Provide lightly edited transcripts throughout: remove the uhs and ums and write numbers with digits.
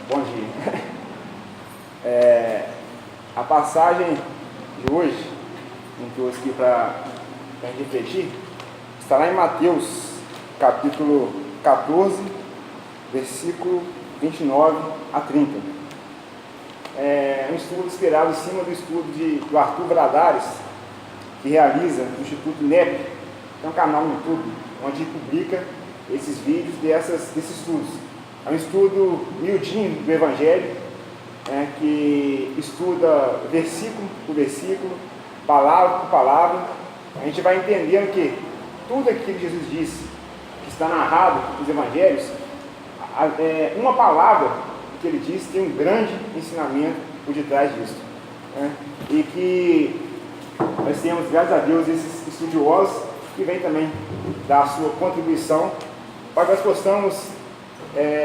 Bom dia. A passagem de hoje, que eu trouxe aqui para a gente refletir, está lá em Mateus, capítulo 14, versículo 29 a 30. É um estudo inspirado em cima do estudo do Arthur Valadares, que realiza no Instituto NEP, que é um canal no YouTube, onde publica esses vídeos desses estudos. É um estudo miudinho do Evangelho, que estuda versículo por versículo, palavra por palavra. A gente vai entendendo que tudo aquilo que Jesus disse, que está narrado nos Evangelhos, uma palavra que ele disse tem um grande ensinamento por detrás disso. E que nós temos, graças a Deus, esses estudiosos que vêm também dar a sua contribuição para que nós possamos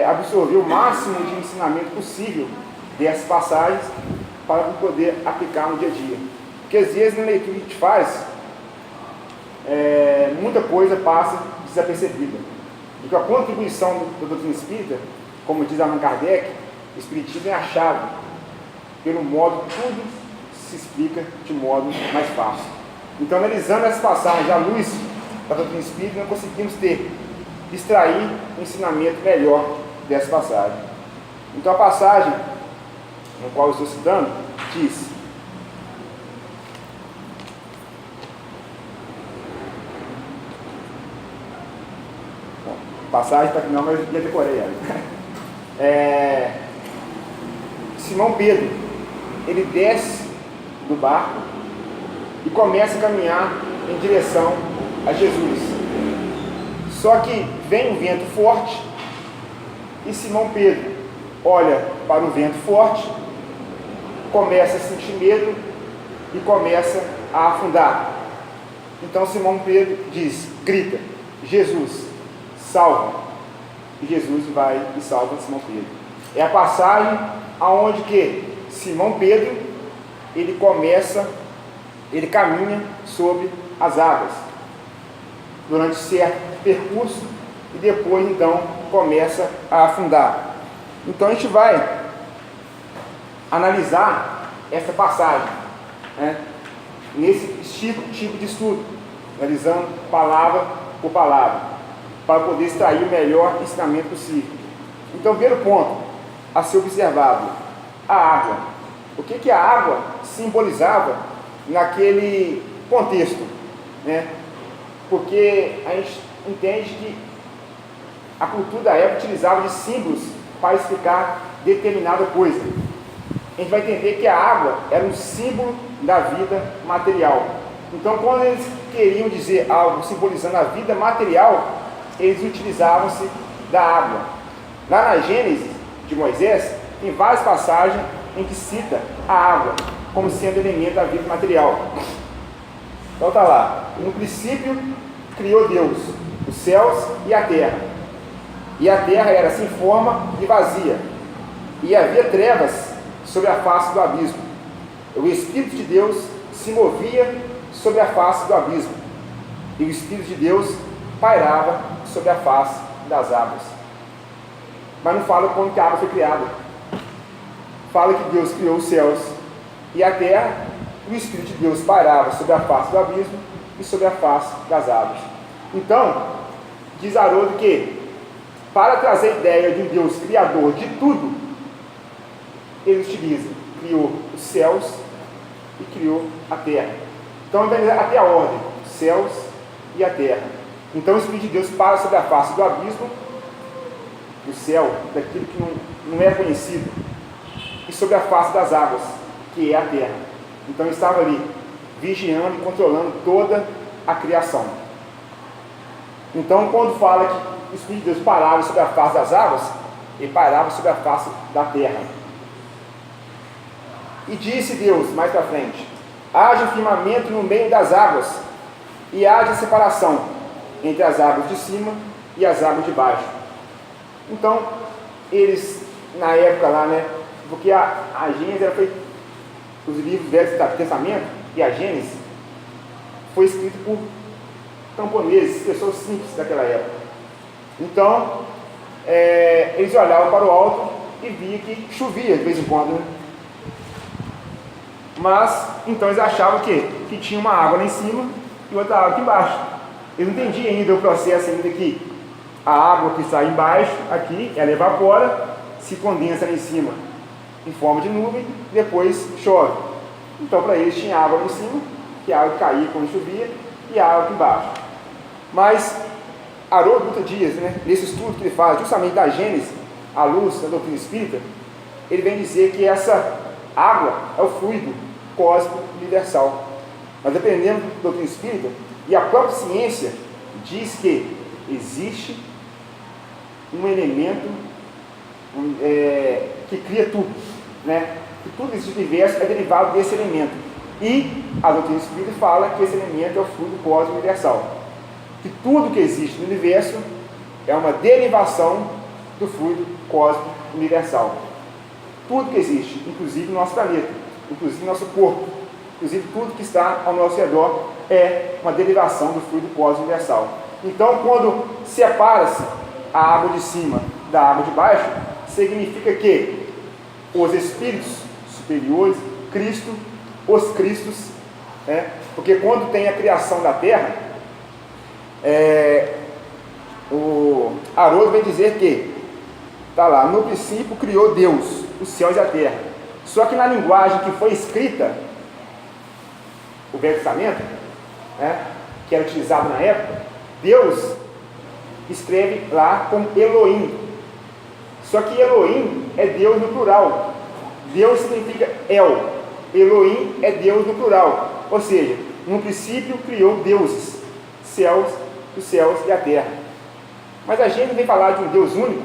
absorver o máximo de ensinamento possível dessas passagens para poder aplicar no dia a dia. Porque às vezes na leitura que a gente faz, muita coisa passa desapercebida. E que a contribuição da doutrina espírita, como diz Allan Kardec, o espiritismo é a chave, pelo modo que tudo se explica de modo mais fácil. Então, analisando essas passagens à luz da doutrina espírita, nós conseguimos extrair um ensinamento melhor dessa passagem. Então, a passagem no qual eu estou citando diz: passagem está aqui não, mas eu já decorei ela. Simão Pedro, ele desce do barco e começa a caminhar em direção a Jesus. Só que vem um vento forte e Simão Pedro olha para o vento forte, começa a sentir medo e começa a afundar. Então Simão Pedro grita: Jesus, salva! E Jesus vai e salva Simão Pedro. É a passagem aonde que Simão Pedro ele caminha sobre as águas durante certo percurso e depois então começa a afundar. Então a gente vai analisar essa passagem, nesse tipo de estudo, analisando palavra por palavra, para poder extrair o melhor ensinamento possível. Então, o primeiro ponto a ser observado: a água. O que a água simbolizava naquele contexto? Porque a gente entende que a cultura da época utilizava de símbolos para explicar determinada coisa. A gente vai entender que a água era um símbolo da vida material. Então, quando eles queriam dizer algo simbolizando a vida material, eles utilizavam-se da água. Lá na Gênesis de Moisés, tem várias passagens em que cita a água como sendo elemento da vida material. Então está lá: no princípio criou Deus os céus e a terra. E a terra era sem forma e vazia, e havia trevas sobre a face do abismo. O Espírito de Deus se movia sobre a face do abismo, e o Espírito de Deus pairava sobre a face das águas. Mas não fala como que a água foi criada. Fala que Deus criou os céus e a terra, e o Espírito de Deus pairava sobre a face do abismo e sobre a face das águas. Então, diz Haroldo que, para trazer a ideia de um Deus criador de tudo, ele utiliza: criou os céus e criou a terra. Então, até a ordem: céus e a terra. Então, o Espírito de Deus para sobre a face do abismo, do céu, daquilo que não é conhecido, e sobre a face das águas, que é a terra. Então, ele estava ali, vigiando e controlando toda a criação. Então, quando fala que o Espírito de Deus parava sobre a face das águas, ele parava sobre a face da terra. E disse Deus, mais para frente: haja firmamento no meio das águas, e haja separação entre as águas de cima e as águas de baixo. Então, eles, na época lá, porque a Gênesis era feita, os livros do Velho Testamento e a Gênesis foi escrito por camponeses, pessoas simples daquela época. Então, eles olhavam para o alto e via que chovia de vez em quando, né? Mas, então eles achavam que tinha uma água lá em cima e outra água aqui embaixo. Eles não entendiam ainda o processo ainda que a água que sai embaixo, aqui, ela evapora, se condensa lá em cima em forma de nuvem, depois chove. Então para eles tinha água lá em cima, que a água caía quando chovia, e a água aqui embaixo. Mas Haroldo Dutra Dias, né, nesse estudo que ele faz justamente da Gênesis, à luz da doutrina espírita, ele vem dizer que essa água é o fluido cósmico universal. Mas dependendo da doutrina espírita, e a própria ciência diz que existe um elemento que cria tudo, né? Que tudo esse universo é derivado desse elemento. E a doutrina espírita fala que esse elemento é o fluido cósmico universal. Que tudo que existe no universo é uma derivação do fluido cósmico universal. Tudo que existe, inclusive o nosso planeta, inclusive o nosso corpo, inclusive tudo que está ao nosso redor é uma derivação do fluido cósmico universal. Então, quando separa-se a água de cima da água de baixo, significa que os espíritos superiores, Cristo, os Cristos, porque quando tem a criação da terra, o Haroldo vem dizer que está lá, no princípio criou Deus os céus e a terra. Só que na linguagem que foi escrita, o Velho Testamento, que era utilizado na época, Deus escreve lá como Elohim. Só que Elohim é Deus no plural. Deus significa El. Elohim é Deus no plural. Ou seja, no princípio criou deuses, os céus e a terra. Mas a gente vem falar de um Deus único,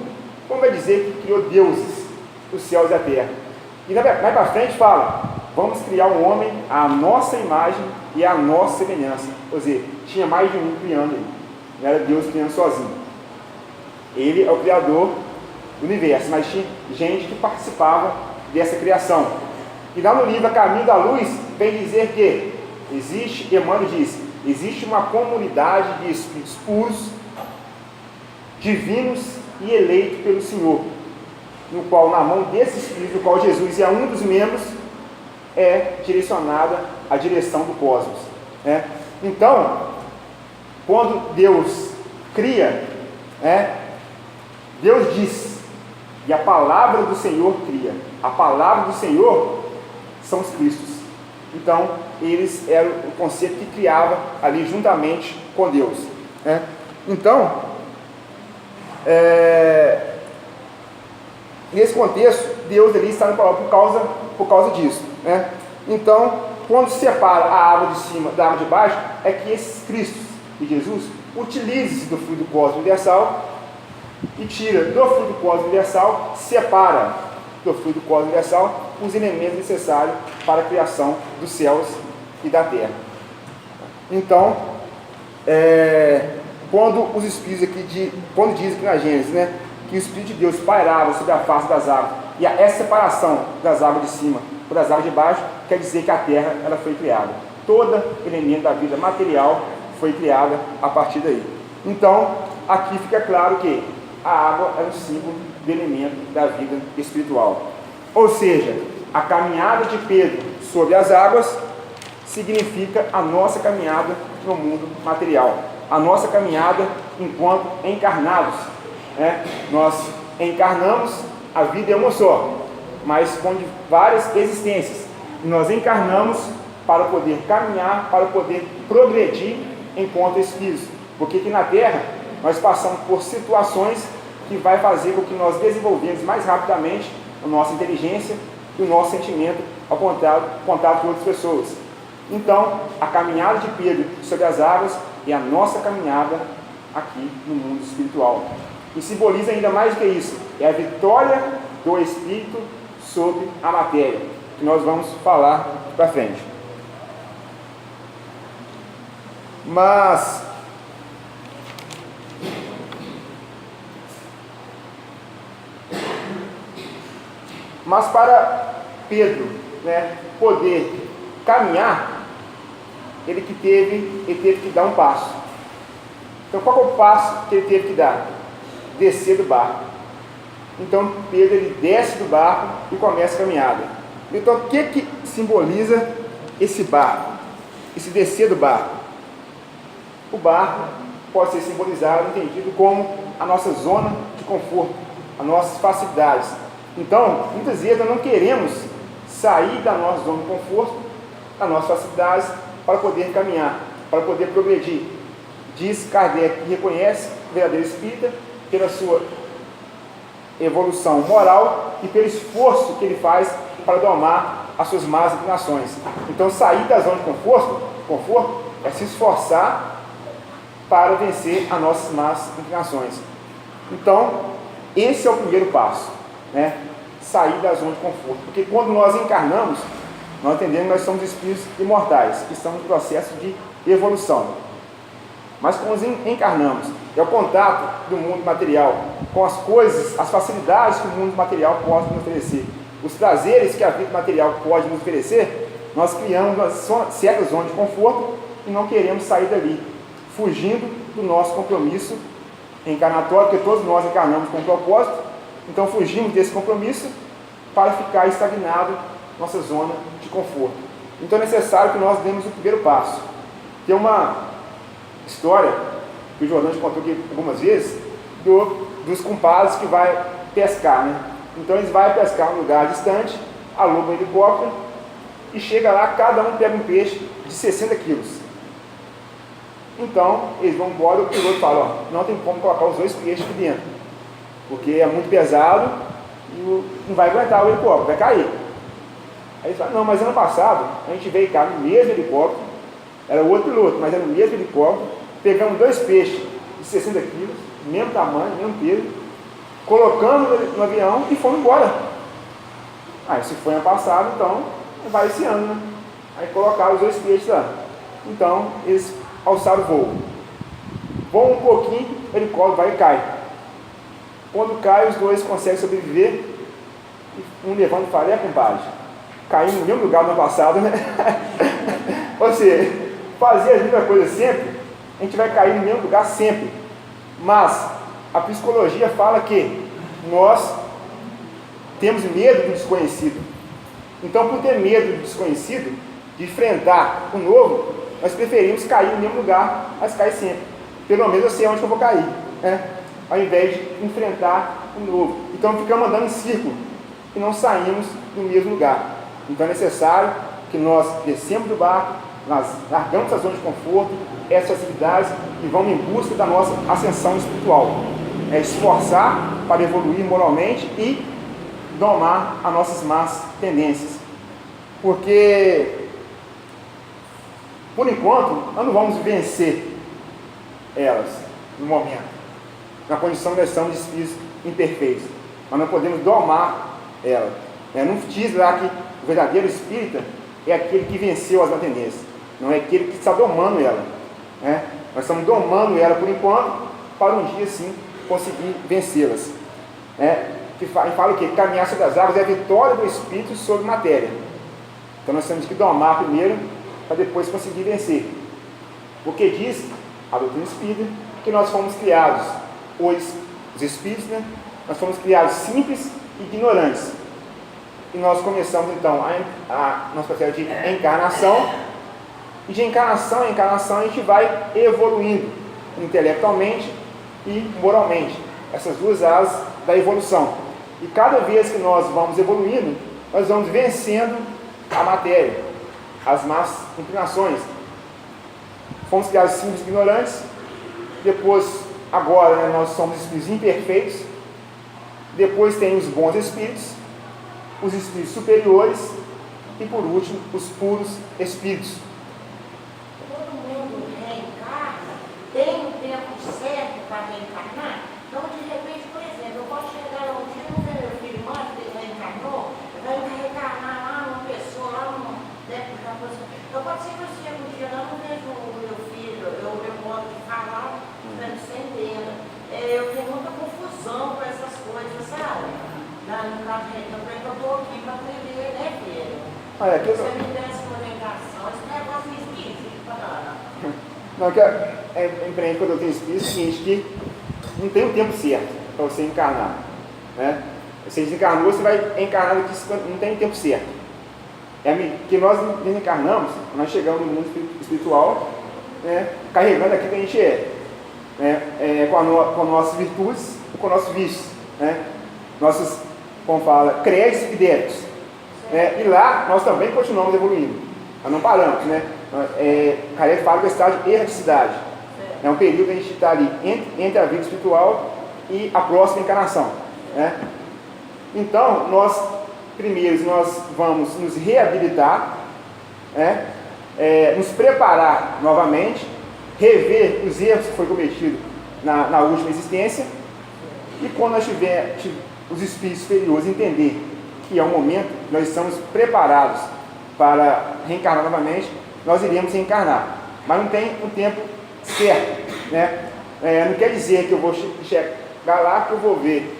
como vai dizer que criou deuses, os céus e a terra? E mais para frente fala, vamos criar um homem à nossa imagem e à nossa semelhança. Ou seja, tinha mais de um criando ele. Não era Deus criando sozinho. Ele é o criador do universo, mas tinha gente que participava dessa criação. E lá no livro A Caminho da Luz, vem dizer que existe, Emmanuel diz, existe uma comunidade de espíritos puros, divinos e eleitos pelo Senhor, no qual, na mão desse espírito, no qual Jesus é um dos membros, é direcionada a direção do cosmos. Então, quando Deus cria, Deus diz, e a palavra do Senhor cria. A palavra do Senhor são os Cristos. Então, eles eram o conceito que criava ali juntamente com Deus. Então, nesse contexto, Deus ali está no palavra por causa disso. Então, quando se separa a água de cima da água de baixo, é que esses Cristos e Jesus utilize-se do fluido cósmico universal e tira do fluido cósmico universal, separa do fluido cósmico universal os elementos necessários para a criação dos céus e da terra. Então, quando os espíritos aqui, quando diz aqui na Gênesis, que o Espírito de Deus pairava sobre a face das águas, e essa separação das águas de cima por das águas de baixo, quer dizer que a terra ela foi criada. Todo elemento da vida material foi criada a partir daí. Então, aqui fica claro que a água é um símbolo do elemento da vida espiritual. Ou seja, a caminhada de Pedro sobre as águas significa a nossa caminhada no mundo material. A nossa caminhada enquanto encarnados. Nós encarnamos, a vida é uma só, mas com várias existências. Nós encarnamos para poder caminhar, para poder progredir enquanto espíritos. Porque aqui na Terra nós passamos por situações que vai fazer com que nós desenvolvemos mais rapidamente a nossa inteligência e o nosso sentimento ao contato com outras pessoas. Então, a caminhada de Pedro sobre as águas é a nossa caminhada aqui no mundo espiritual. E simboliza ainda mais do que isso, é a vitória do Espírito sobre a matéria, que nós vamos falar para frente. Mas para Pedro poder caminhar, ele teve que dar um passo. Então qual é o passo que ele teve que dar? Descer do barco. Então Pedro ele desce do barco e começa a caminhada. Então o que simboliza esse barco? Esse descer do barco? O barco pode ser simbolizado, entendido como a nossa zona de conforto, as nossas facilidades. Então, muitas vezes nós não queremos sair da nossa zona de conforto, das nossas facilidades, para poder caminhar, para poder progredir. Diz Kardec que reconhece o verdadeiro espírita pela sua evolução moral e pelo esforço que ele faz para domar as suas más inclinações. Então, sair da zona de conforto é se esforçar para vencer as nossas más inclinações. Então, esse é o primeiro passo, né? Sair da zona de conforto. Porque quando nós encarnamos, nós entendemos que nós somos espíritos imortais, que estamos no processo de evolução. Mas quando encarnamos, é o contato do mundo material com as coisas, as facilidades que o mundo material pode nos oferecer, os prazeres que a vida material pode nos oferecer, nós criamos uma certa zona de conforto e não queremos sair dali, fugindo do nosso compromisso encarnatório, porque todos nós encarnamos com um propósito, então fugimos desse compromisso para ficar estagnado na nossa zona de conforto. Então é necessário que nós demos o primeiro passo. Tem uma história que o Jordão te contou aqui algumas vezes, dos compadres que vai pescar, né? Então eles vão pescar em um lugar distante, alugam um helicóptero e chega lá, cada um pega um peixe de 60 quilos. Então, eles vão embora, o piloto fala, ó, não tem como colocar os 2 peixes aqui dentro, porque é muito pesado e não vai aguentar o helicóptero, vai cair. Aí eles falam, não, mas ano passado, a gente veio cá no mesmo helicóptero, era o outro piloto, mas era no mesmo helicóptero, pegamos 2 peixes de 60 quilos, mesmo tamanho, mesmo peso, colocamos no avião e fomos embora. Aí, se foi ano passado, então, vai esse ano, né? Aí colocaram os 2 peixes lá. Então, eles alçaram o voo. Voam um pouquinho, o helicóptero vai e cai. Quando cai, os 2 conseguem sobreviver. Um levanta e fala, compadre, caímos no mesmo lugar no ano passado, né? Ou seja, fazer a mesma coisa sempre, a gente vai cair no mesmo lugar sempre. Mas a psicologia fala que nós temos medo do desconhecido. Então, por ter medo do desconhecido, de enfrentar o novo, nós preferimos cair no mesmo lugar, mas cair sempre. Pelo menos eu sei onde eu vou cair, né? Ao invés de enfrentar o novo. Então ficamos andando em círculo e não saímos do mesmo lugar. Então é necessário que nós descemos do barco, nós largamos a zona de conforto, essas atividades e vamos em busca da nossa ascensão espiritual. É esforçar para evoluir moralmente e domar as nossas más tendências. Porque por enquanto, nós não vamos vencer elas no momento, na condição de nós de espíritos imperfeitos, mas não podemos domar elas. Não diz lá que o verdadeiro espírita é aquele que venceu as tendências, não é aquele que está domando ela. Nós estamos domando ela por enquanto, para um dia sim conseguir vencê-las. Que fala o quê? Caminhar sobre as águas é a vitória do espírito sobre matéria. Então nós temos que domar primeiro, para depois conseguir vencer. Porque diz a doutrina espírita que nós fomos criados, os espíritos, né? Nós fomos criados simples e ignorantes. E nós começamos então a nosso processo de encarnação, e de encarnação em encarnação a gente vai evoluindo intelectualmente e moralmente, essas duas asas da evolução. E cada vez que nós vamos evoluindo, nós vamos vencendo a matéria, as más inclinações. Fomos criados simples e ignorantes, depois, agora, né, nós somos espíritos imperfeitos, depois tem os bons espíritos, os espíritos superiores e, por último, os puros espíritos. Todo mundo reencarna, tem um tempo certo para reencarnar. Então, de repente, por exemplo, eu posso chegar um dia e não ver meu filho mais, porque ele reencarnou, vai reencarnar lá uma pessoa, lá no tempo da pessoa. Então, pode ser que eu chegue um dia lá, não vejo o meu filho, eu meu modo de falar, sem entender. Eu tenho muita confusão com essas coisas, sabe? No caso, eu estou aqui para aprender, né, filho? Você me der essa orientação, esse negócio é esquisito para nada. Não, que empreende quando eu tenho espírito, é o seguinte, que não tem um tempo certo para você encarnar. né? Você desencarnou, você vai encarnar aqui, não tem tempo certo. Que nós desencarnamos, nós chegamos no mundo espiritual, né, carregando aquilo que a gente né, com as nossas virtudes e com nossos vícios, né, nossos, como fala, créditos e débitos. E lá nós também continuamos evoluindo, nós não paramos, né? Kardec fala que é o estágio de erraticidade. É um período que a gente está ali entre a vida espiritual e a próxima encarnação, né? Então, nós vamos nos reabilitar, né? Nos preparar novamente, rever os erros que foi cometido na última existência, e quando nós tiver os espíritos superiores entender que é um momento que nós estamos preparados para reencarnar novamente, nós iremos reencarnar, mas não tem um tempo certo, né? Não quer dizer que eu vou chegar lá que eu vou ver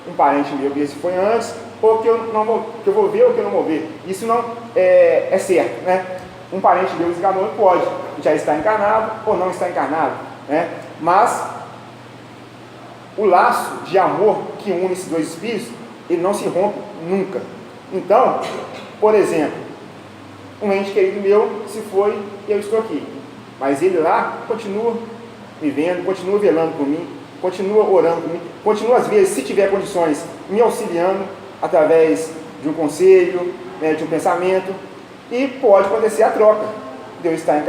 um parente meu, ver se foi antes, ou que eu vou ver ou que eu não vou ver. Isso não é certo, né? Um parente meu desencarnou, pode já estar encarnado ou não estar encarnado, né? Mas o laço de amor que une esses dois espíritos, ele não se rompe nunca. Então, por exemplo, um ente querido meu se foi e eu estou aqui, mas ele lá continua me vendo, continua velando por mim, continua orando por mim, continua às vezes, se tiver condições, me auxiliando através de um conselho, né, de um pensamento, e pode acontecer a troca de eu estar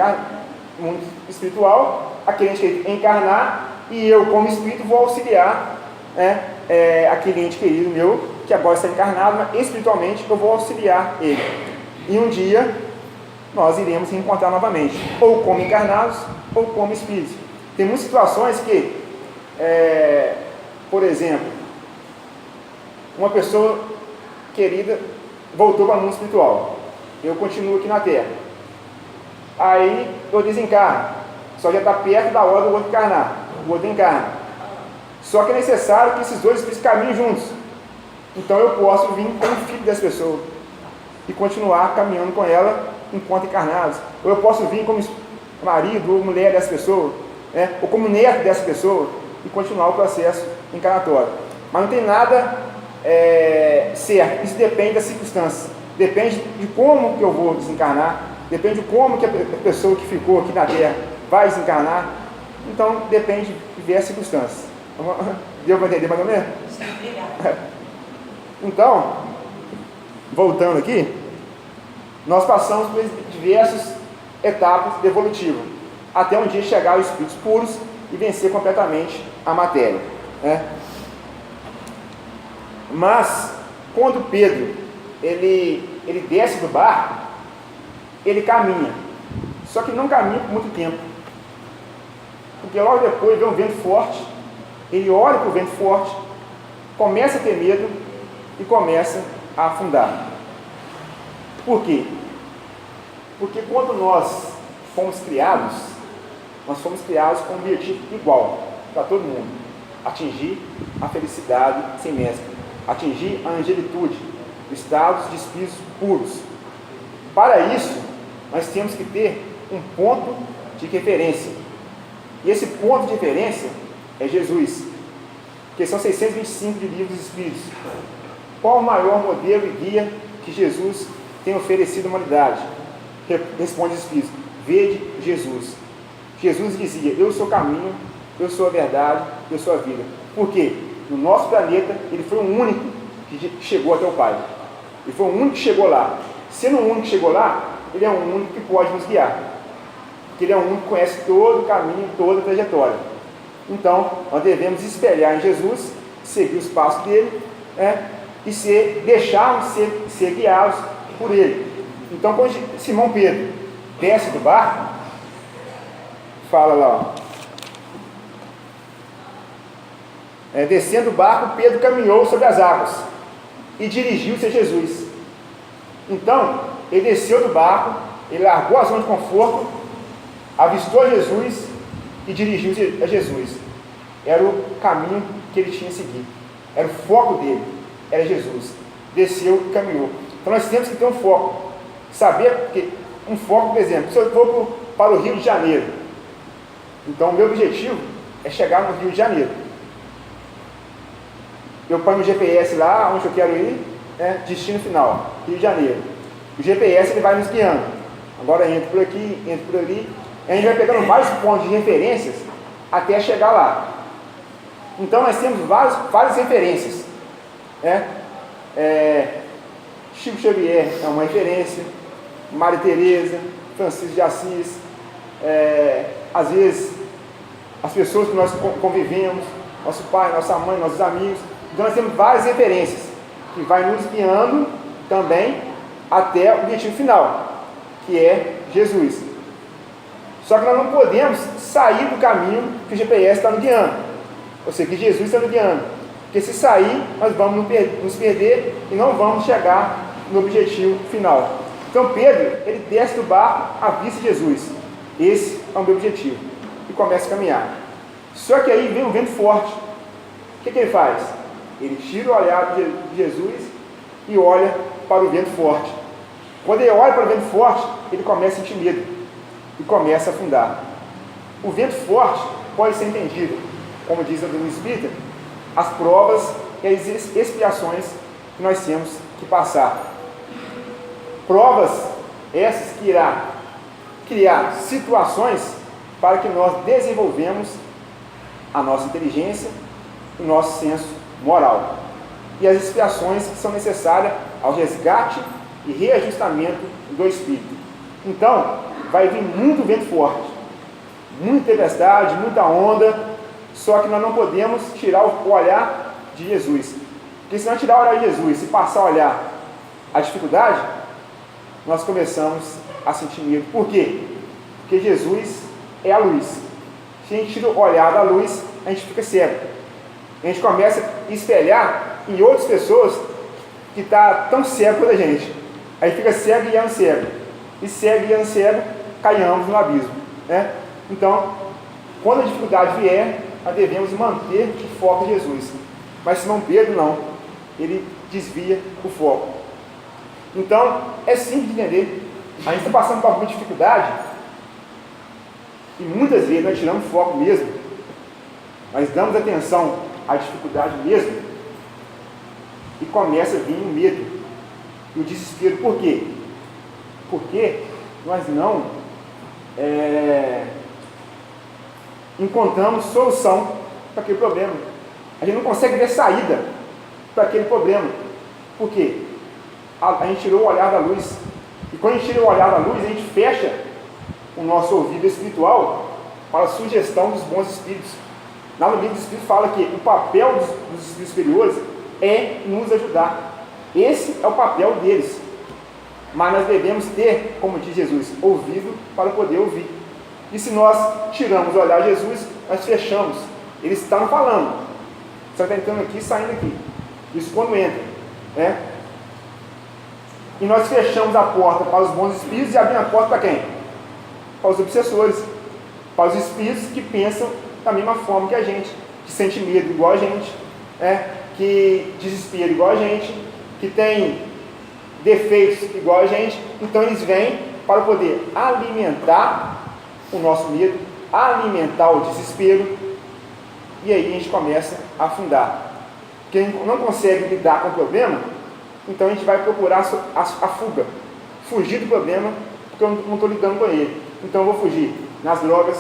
no mundo espiritual, aquele ente querido encarnar, e eu como espírito vou auxiliar, né, aquele ente querido meu que agora está encarnado, mas espiritualmente eu vou auxiliar ele, e um dia nós iremos se encontrar novamente, ou como encarnados ou como espíritos. Tem muitas situações que, por exemplo, uma pessoa querida voltou para o mundo espiritual, eu continuo aqui na Terra, aí eu desencarno, só já está perto da hora do outro encarnar, o outro encarna, só que é necessário que esses dois espíritos caminhem juntos. Então eu posso vir como filho dessa pessoa e continuar caminhando com ela enquanto encarnados, ou eu posso vir como marido ou mulher dessa pessoa, né, ou como neto dessa pessoa, e continuar o processo encarnatório. Mas não tem nada certo, isso depende das circunstâncias, depende de como que eu vou desencarnar, depende de como que a pessoa que ficou aqui na Terra vai desencarnar, então depende de diversas circunstâncias. Deu para entender mais ou menos? Sim, obrigada. Então, voltando aqui, nós passamos por diversas etapas evolutivas, até um dia chegar aos espíritos puros e vencer completamente a matéria, né? Mas, quando Pedro ele desce do barco, ele caminha, só que não caminha por muito tempo, porque logo depois vem um vento forte, ele olha para o vento forte, começa a ter medo e começa a afundar. Por quê? Porque quando nós fomos criados com um objetivo igual para todo mundo: atingir a felicidade sem mescla, atingir a angelitude, estados de espíritos puros. Para isso, nós temos que ter um ponto de referência, e esse ponto de referência é Jesus, que são 625 de livros espíritos. Qual o maior modelo e guia que Jesus tem oferecido à humanidade? Responde os espíritos: vede Jesus. Jesus dizia: eu sou o caminho, eu sou a verdade, eu sou a vida. Por quê? No nosso planeta, ele foi o único que chegou até o Pai. Ele foi o único que chegou lá. Sendo o único que chegou lá, ele é o único que pode nos guiar, porque ele é o único que conhece todo o caminho, toda a trajetória. Então, nós devemos espelhar em Jesus, seguir os passos dele, né, e deixarmos ser guiados por ele. Então, quando Simão Pedro desce do barco, fala lá, descendo do barco, Pedro caminhou sobre as águas e dirigiu-se a Jesus. Então, ele desceu do barco, ele largou a zona de conforto, avistou Jesus e dirigiu-se a Jesus. Era o caminho que ele tinha seguido, era o foco dele, era Jesus. Desceu e caminhou. Então nós temos que ter um foco, saber que um foco, por exemplo, se eu for para o Rio de Janeiro, então o meu objetivo é chegar no Rio de Janeiro. Eu ponho o GPS lá, onde eu quero ir, né? Destino final, Rio de Janeiro. O GPS ele vai nos guiando. Agora entra por aqui, entra por ali. A gente vai pegando vários pontos de referências até chegar lá. Então nós temos várias referências, né? Chico Xavier é uma referência, Maria Teresa, Francisco de Assis, às vezes as pessoas que nós convivemos, nosso pai, nossa mãe, nossos amigos. Então nós temos várias referências que vai nos guiando também até o objetivo final, que é Jesus. Só que nós não podemos sair do caminho que o GPS está nos guiando, ou seja, que Jesus está nos guiando, porque se sair, nós vamos nos perder e não vamos chegar no objetivo final. Então Pedro, ele desce do barco à vista de Jesus. Esse é o meu objetivo. E começa a caminhar. Só que aí vem um vento forte. O que ele faz? Ele tira o olhar de Jesus e olha para o vento forte. Quando ele olha para o vento forte, ele começa a sentir medo e começa a afundar. O vento forte pode ser entendido, como diz a doutrina espírita, as provas e as expiações que nós temos que passar. Provas essas que irá criar situações para que nós desenvolvemos a nossa inteligência e o nosso senso moral. E as expiações que são necessárias ao resgate e reajustamento do espírito. Então, vai vir muito vento forte, muita tempestade, muita onda, só que nós não podemos tirar o olhar de Jesus. Porque se nós tirar o olhar de Jesus e passar a olhar a dificuldade, nós começamos a sentir medo. Por quê? Porque Jesus é a luz. Se a gente tira o olhar da luz, a gente fica cego. A gente começa a espelhar em outras pessoas que estão tão cego quanto a gente. Aí fica cego e guiando cego. E cego e guiando cego, caiamos no abismo, né? Então, quando a dificuldade vier, nós devemos manter o foco em Jesus. Mas Simão Pedro não. Ele desvia o foco. Então, é simples de entender. A gente está passando por alguma dificuldade e muitas vezes nós tiramos foco mesmo. Nós damos atenção à dificuldade mesmo e começa a vir o medo e o desespero. Por quê? Porque nós não encontramos solução para aquele problema. A gente não consegue ver saída para aquele problema. Por quê? A gente tirou o olhar da luz. E quando a gente tira o olhar da luz, a gente fecha o nosso ouvido espiritual para a sugestão dos bons espíritos. Lá no livro do Espírito fala que o papel dos espíritos superiores é nos ajudar. Esse é o papel deles. Mas nós devemos ter, como diz Jesus, ouvido para poder ouvir. E se nós tiramos o olhar de Jesus, nós fechamos. Eles estão falando. Só está entrando aqui e saindo aqui. Isso quando entra, né? E nós fechamos a porta para os bons espíritos e abrimos a porta para quem? Para os obsessores, para os espíritos que pensam da mesma forma que a gente, que sente medo igual a gente, que desespera igual a gente, que tem defeitos igual a gente. Então eles vêm para poder alimentar o nosso medo, alimentar o desespero, e aí a gente começa a afundar. Quem não consegue lidar com o problema, então a gente vai procurar a fuga, fugir do problema, porque eu não estou lidando com ele. Então eu vou fugir nas drogas,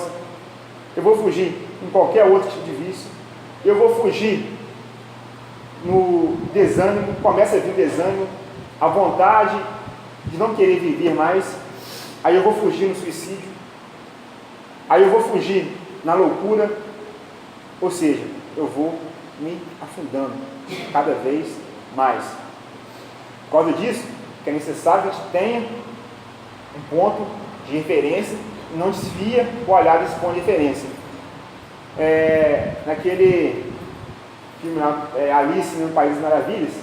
eu vou fugir em qualquer outro tipo de vício, eu vou fugir no desânimo, começa a vir desânimo, a vontade de não querer viver mais, aí eu vou fugir no suicídio, aí eu vou fugir na loucura, ou seja, eu vou me afundando cada vez mais. Por causa disso, que é necessário que a gente tenha um ponto de referência e não desvia o olhar desse ponto de referência. Naquele filme Alice no País das Maravilhas,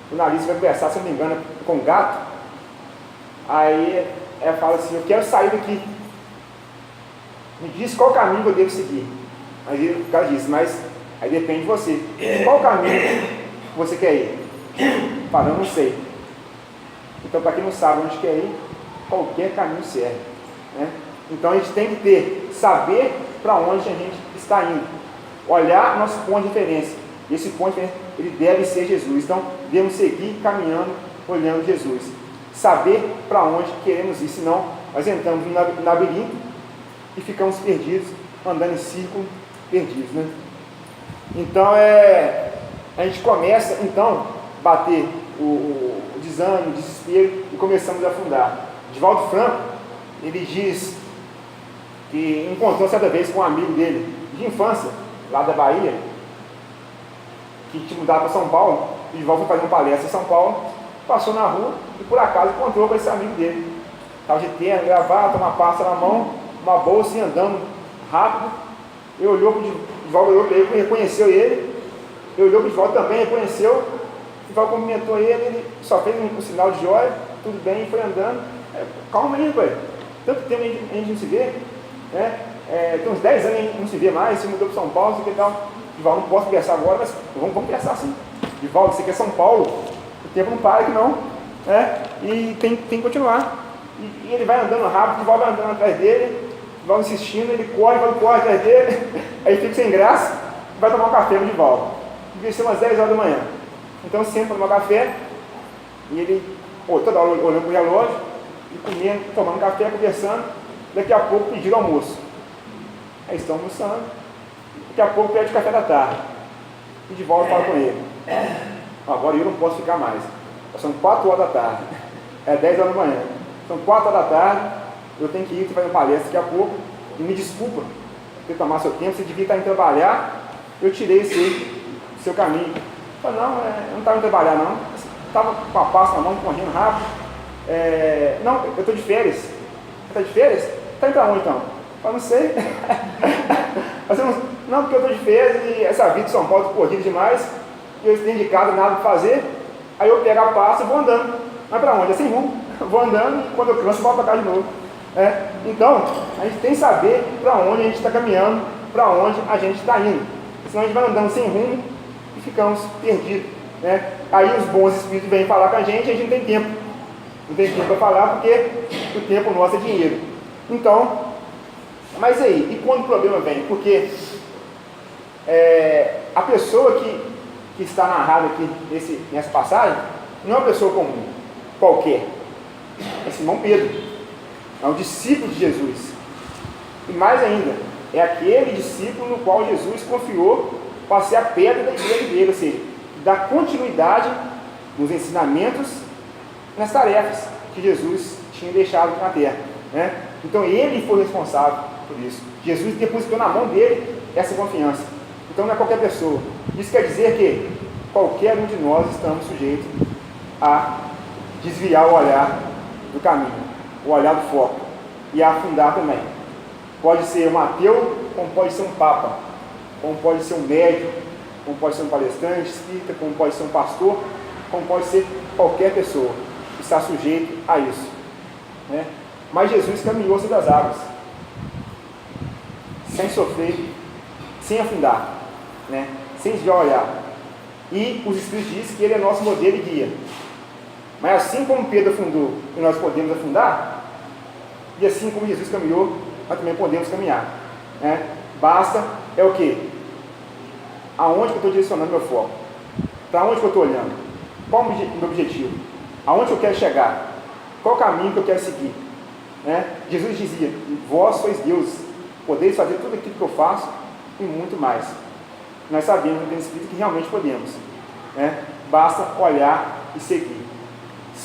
quando a Alice vai conversar, se não me engano, com um gato, aí ela fala assim: eu quero sair daqui, me diz qual caminho que eu devo seguir. Aí o cara diz: mas aí depende de você, qual caminho você quer ir? Fala: eu não sei. Então, para quem não sabe onde quer ir, qualquer caminho serve, né? Então a gente tem que saber para onde a gente está indo, olhar nosso ponto de referência. Esse ponto, ele deve ser Jesus. Então, devemos seguir caminhando, olhando Jesus. Saber para onde queremos ir, senão nós entramos no labirinto e ficamos perdidos, andando em círculo, perdidos, né? Então, a gente começa, então, a bater o desânimo, o desespero, e começamos a afundar. Divaldo Franco, ele diz que encontrou certa vez com um amigo dele de infância, lá da Bahia, que tinha mudado para São Paulo. O Divaldo foi fazer uma palestra em São Paulo, passou na rua e por acaso encontrou com esse amigo dele. Estava de terno, gravata, uma pasta na mão, uma bolsa, e andando rápido. Ele olhou para o Divaldo, ele reconheceu ele. Ele olhou para o Divaldo também, reconheceu. O Divaldo cumprimentou ele só fez um sinal de joia, tudo bem, e foi andando. Calma aí, pai. Tanto tempo a gente não se vê, né? Tem uns 10 anos a gente não se vê mais, você mudou para São Paulo, você quer tal. Divaldo, não posso conversar agora, mas vamos conversar assim. Divaldo, você quer São Paulo? O tempo não para aqui não, né? E tem que continuar. E ele vai andando rápido, Divaldo vai andando atrás dele, Divaldo insistindo, ele corre atrás dele, aí fica sem graça, vai tomar um café com o Divaldo. Devia ser umas 10 horas da manhã. Então senta para tomar café, e ele, toda hora olhando para o relógio, e comendo, tomando café, conversando. Daqui a pouco pediram almoço. Aí estão almoçando, daqui a pouco pede café da tarde. E Divaldo fala com ele: agora eu não posso ficar mais. São 4 horas da tarde, 10 horas da manhã. São 4 horas da tarde, eu tenho que ir fazer uma palestra daqui a pouco, e me desculpa por tomar seu tempo, você devia estar indo trabalhar, eu tirei seu caminho. Eu falei: não, eu não estava indo trabalhar não, estava com a pasta na mão, correndo rápido. Não, eu estou de férias. Você está de férias? Está indo para onde então? Eu falei: não sei. Não, porque eu estou de férias e essa vida de São Paulo é corrida demais, e eu dentro de casa, nada para fazer, aí eu pego a pasta e vou andando. Mas para onde? É sem rumo. Vou andando e quando eu canso, volto para casa de novo. Então, a gente tem que saber para onde a gente está caminhando, para onde a gente está indo. Senão a gente vai andando sem rumo e ficamos perdidos, né? Aí os bons espíritos vêm falar com a gente não tem tempo. Não tem tempo para falar porque o tempo nosso é dinheiro. Então, mas aí, e quando o problema vem? Porque a pessoa que está narrada aqui nessa passagem não é uma pessoa comum, qualquer. É Simão Pedro, é um discípulo de Jesus. E mais ainda, é aquele discípulo no qual Jesus confiou para ser a pedra da igreja dele, ou seja, dar continuidade nos ensinamentos, nas tarefas que Jesus tinha deixado aqui na terra, né? Então ele foi responsável por isso. Jesus depositou na mão dele essa confiança. Então não é qualquer pessoa. Isso quer dizer que qualquer um de nós estamos sujeitos a desviar o olhar do caminho, o olhar do foco, e a afundar também. Pode ser um ateu, como pode ser um papa, como pode ser um médico, como pode ser um palestrante espírita, como pode ser um pastor, como pode ser qualquer pessoa que está sujeito a isso, né? Mas Jesus caminhou sobre as águas, sem sofrer, sem afundar, né? Sem desviar o olhar. E os Espíritos dizem que ele é nosso modelo e guia. Mas assim como Pedro afundou e nós podemos afundar, e assim como Jesus caminhou, nós também podemos caminhar, né? Basta, o que? Aonde que eu estou direcionando meu foco? Para onde que eu estou olhando? Qual o meu objetivo? Aonde eu quero chegar? Qual o caminho que eu quero seguir? Né? Jesus dizia: vós sois deuses, podeis fazer tudo aquilo que eu faço e muito mais. Nós sabemos no Espírito que realmente podemos, né? Basta olhar e seguir.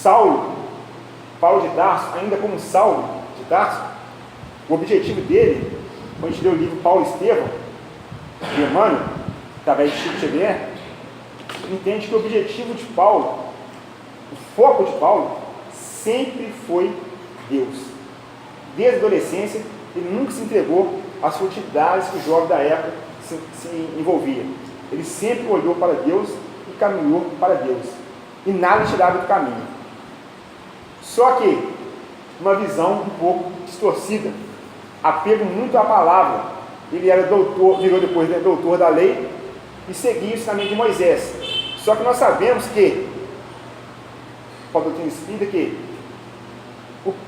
Paulo de Tarso, ainda como Saulo de Tarso, o objetivo dele, quando a gente lê o livro Paulo e Estevão, de Emmanuel, através de Chico Xavier, entende que o objetivo de Paulo, o foco de Paulo, sempre foi Deus. Desde a adolescência, ele nunca se entregou às futilidades que o jovem da época se envolvia. Ele sempre olhou para Deus e caminhou para Deus. E nada tirava do caminho. Só que uma visão um pouco distorcida, apego muito à palavra. Ele era doutor, virou depois doutor da lei e seguia o ensinamento de Moisés. Só que nós sabemos que, com a doutrina espírita, que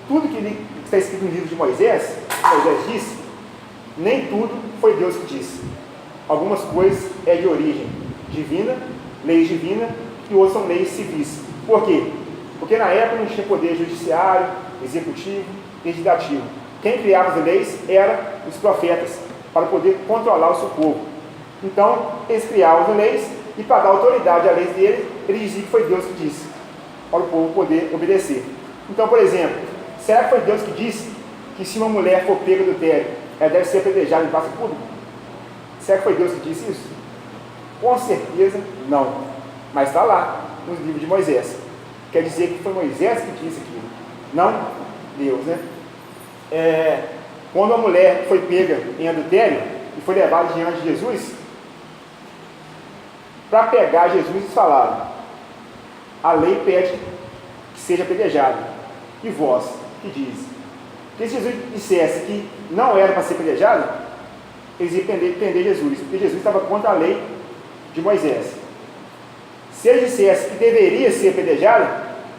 tudo que está escrito no livro de Moisés disse, nem tudo foi Deus que disse. Algumas coisas é de origem divinas, e outras são leis civis. Por quê? Porque na época não tinha poder judiciário, executivo, legislativo. Quem criava as leis eram os profetas, para poder controlar o seu povo. Então, eles criavam as leis, e para dar autoridade às leis deles, eles diziam que foi Deus que disse, para o povo poder obedecer. Então, por exemplo, será que foi Deus que disse que se uma mulher for pega do adultério, ela deve ser apedrejada em praça pública? Será que foi Deus que disse isso? Com certeza não. Mas está lá, nos livros de Moisés. Quer dizer que foi Moisés que disse aquilo, não Deus, né? Quando a mulher foi pega em adultério e foi levada diante de Jesus, para pegar Jesus, eles falaram: a lei pede que seja apedrejado, e vós, que diz? Porque se Jesus dissesse que não era para ser apedrejado, eles iam prender Jesus, porque Jesus estava contra a lei de Moisés. Se ele dissesse que deveria ser apedrejado,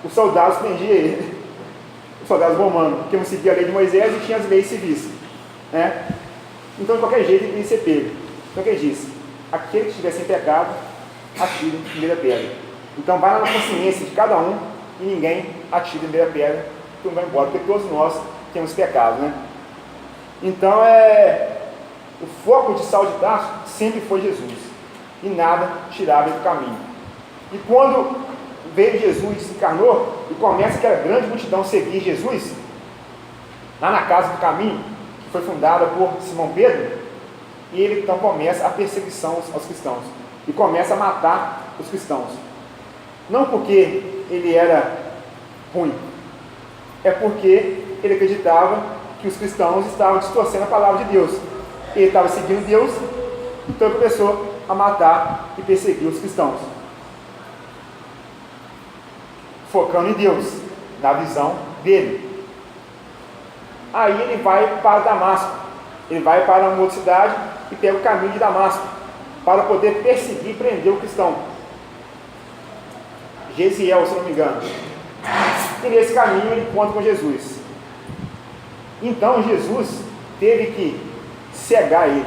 os soldados prendiam ele, os soldados romanos, porque não seguiam a lei de Moisés e tinham as leis civis, né? Então, de qualquer jeito, ele ia ser pego. Então, o que ele disse? Aquele que estivesse em pecado, atire a primeira pedra. Então, vai lá na consciência de cada um e ninguém atire a primeira pedra, que não vai embora, porque todos nós temos pecado, né? Então, o foco de Saulo de Tarso sempre foi Jesus, e nada tirava ele do caminho. E quando veio Jesus e se encarnou, e começa aquela grande multidão seguir Jesus, lá na casa do caminho, que foi fundada por Simão Pedro, e ele então começa a perseguição aos cristãos, e começa a matar os cristãos. Não porque ele era ruim, é porque ele acreditava que os cristãos estavam distorcendo a palavra de Deus. Ele estava seguindo Deus, então ele começou a matar e perseguir os cristãos, focando em Deus, na visão dele. Aí ele vai para Damasco, ele vai para uma outra cidade e pega o caminho de Damasco, para poder perseguir e prender o cristão, Gesiel, se não me engano. E nesse caminho ele encontra com Jesus. Então Jesus teve que cegar ele,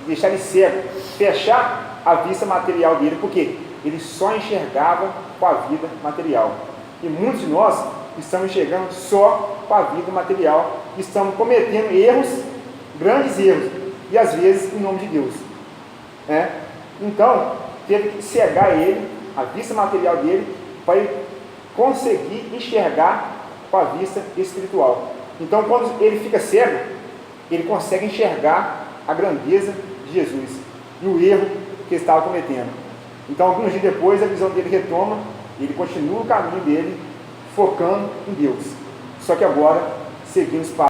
deixar ele cego, fechar a vista material dele, porque ele só enxergava com a vida material. E muitos de nós estamos enxergando só com a vida material, estamos cometendo erros, grandes erros, e às vezes em nome de Deus, né? Então teve que cegar ele, a vista material dele, para ele conseguir enxergar com a vista espiritual. Então, quando ele fica cego, ele consegue enxergar a grandeza de Jesus e o erro que ele estava cometendo. Então, alguns dias depois, a visão dele retoma e ele continua o caminho dele, focando em Deus. Só que agora, seguindo os passos